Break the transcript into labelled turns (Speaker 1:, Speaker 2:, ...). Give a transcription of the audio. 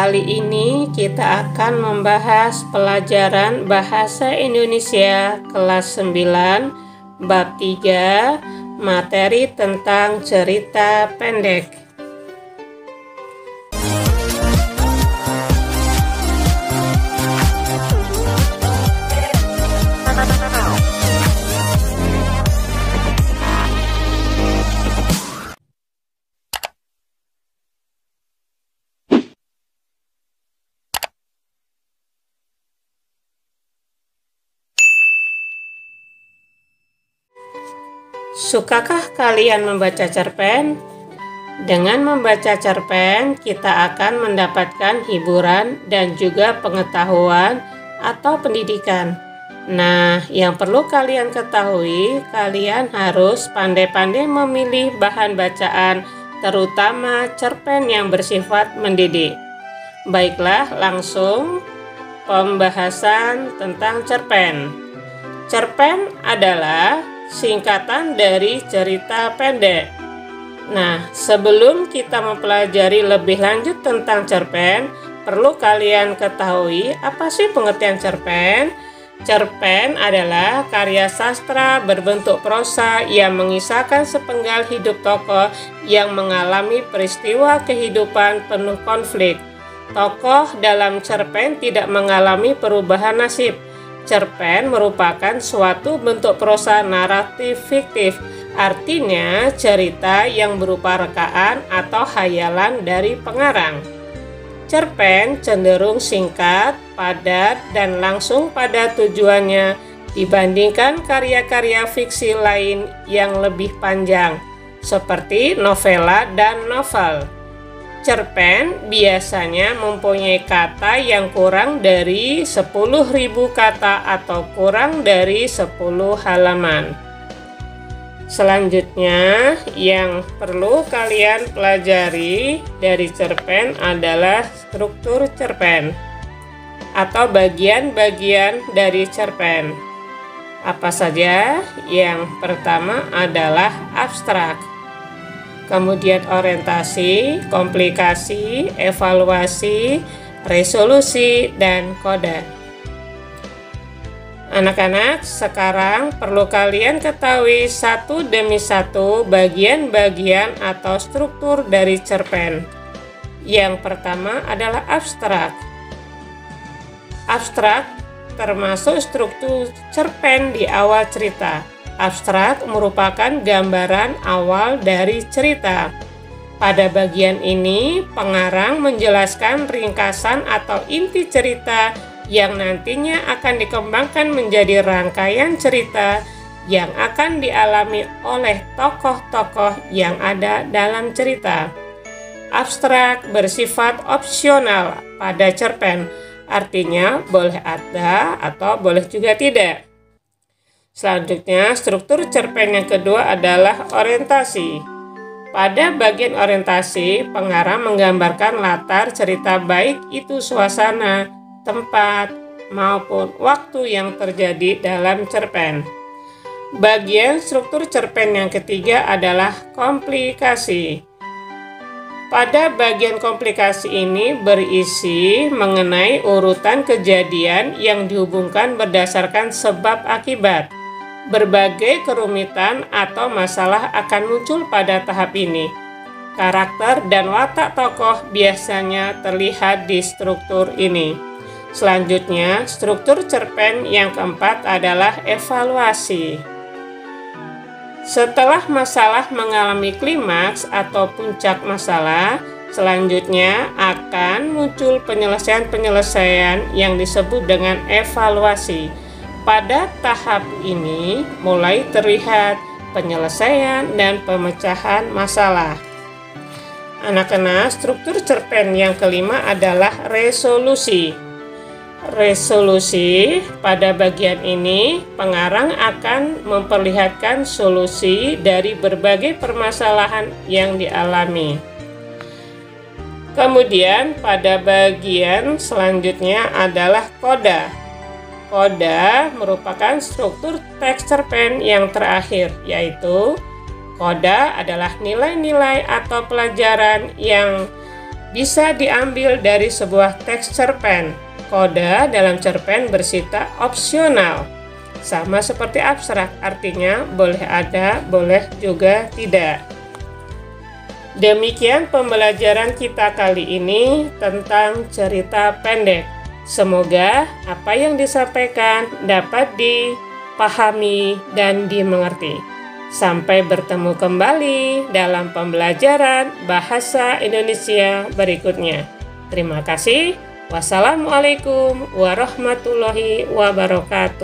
Speaker 1: Kali ini kita akan membahas pelajaran Bahasa Indonesia kelas 9 bab 3, materi tentang cerita pendek. Sukakah kalian membaca cerpen? Dengan membaca cerpen, kita akan mendapatkan hiburan dan juga pengetahuan atau pendidikan. Nah, yang perlu kalian ketahui, kalian harus pandai-pandai memilih bahan bacaan, terutama cerpen yang bersifat mendidik. Baiklah, langsung pembahasan tentang cerpen. Cerpen adalah singkatan dari cerita pendek. Nah, sebelum kita mempelajari lebih lanjut tentang cerpen, perlu kalian ketahui apa sih pengertian cerpen? Cerpen adalah karya sastra berbentuk prosa yang mengisahkan sepenggal hidup tokoh yang mengalami peristiwa kehidupan penuh konflik. Tokoh dalam cerpen tidak mengalami perubahan nasib. Cerpen merupakan suatu bentuk prosa naratif fiktif, artinya cerita yang berupa rekaan atau hayalan dari pengarang. Cerpen cenderung singkat, padat, dan langsung pada tujuannya dibandingkan karya-karya fiksi lain yang lebih panjang, seperti novela dan novel. Cerpen biasanya mempunyai kata yang kurang dari 10.000 kata atau kurang dari 10 halaman. Selanjutnya, yang perlu kalian pelajari dari cerpen adalah struktur cerpen atau bagian-bagian dari cerpen. Apa saja? Yang pertama adalah abstrak. Kemudian orientasi, komplikasi, evaluasi, resolusi, dan koda. Anak-anak, sekarang perlu kalian ketahui satu demi satu bagian-bagian atau struktur dari cerpen. Yang pertama adalah abstrak. Abstrak termasuk struktur cerpen di awal cerita. Abstrak merupakan gambaran awal dari cerita. Pada bagian ini, pengarang menjelaskan ringkasan atau inti cerita yang nantinya akan dikembangkan menjadi rangkaian cerita yang akan dialami oleh tokoh-tokoh yang ada dalam cerita. Abstrak bersifat opsional pada cerpen, artinya boleh ada atau boleh juga tidak. Selanjutnya, struktur cerpen yang kedua adalah orientasi. Pada bagian orientasi, pengarang menggambarkan latar cerita baik itu suasana, tempat, maupun waktu yang terjadi dalam cerpen. Bagian struktur cerpen yang ketiga adalah komplikasi. Pada bagian komplikasi ini berisi mengenai urutan kejadian yang dihubungkan berdasarkan sebab akibat. Berbagai kerumitan atau masalah akan muncul pada tahap ini. Karakter dan watak tokoh biasanya terlihat di struktur ini. Selanjutnya, struktur cerpen yang keempat adalah evaluasi. Setelah masalah mengalami klimaks atau puncak masalah, selanjutnya akan muncul penyelesaian-penyelesaian yang disebut dengan evaluasi. Pada tahap ini mulai terlihat penyelesaian dan pemecahan masalah. Anak-anak, struktur cerpen yang kelima adalah resolusi. Resolusi pada bagian ini pengarang akan memperlihatkan solusi dari berbagai permasalahan yang dialami. Kemudian pada bagian selanjutnya adalah koda. Koda merupakan struktur teks cerpen yang terakhir, yaitu koda adalah nilai-nilai atau pelajaran yang bisa diambil dari sebuah teks cerpen. Kode dalam cerpen bersifat opsional, sama seperti abstrak, artinya boleh ada, boleh juga tidak. Demikian pembelajaran kita kali ini tentang cerita pendek. Semoga apa yang disampaikan dapat dipahami dan dimengerti. Sampai bertemu kembali dalam pembelajaran bahasa Indonesia berikutnya. Terima kasih. Wassalamualaikum warahmatullahi wabarakatuh.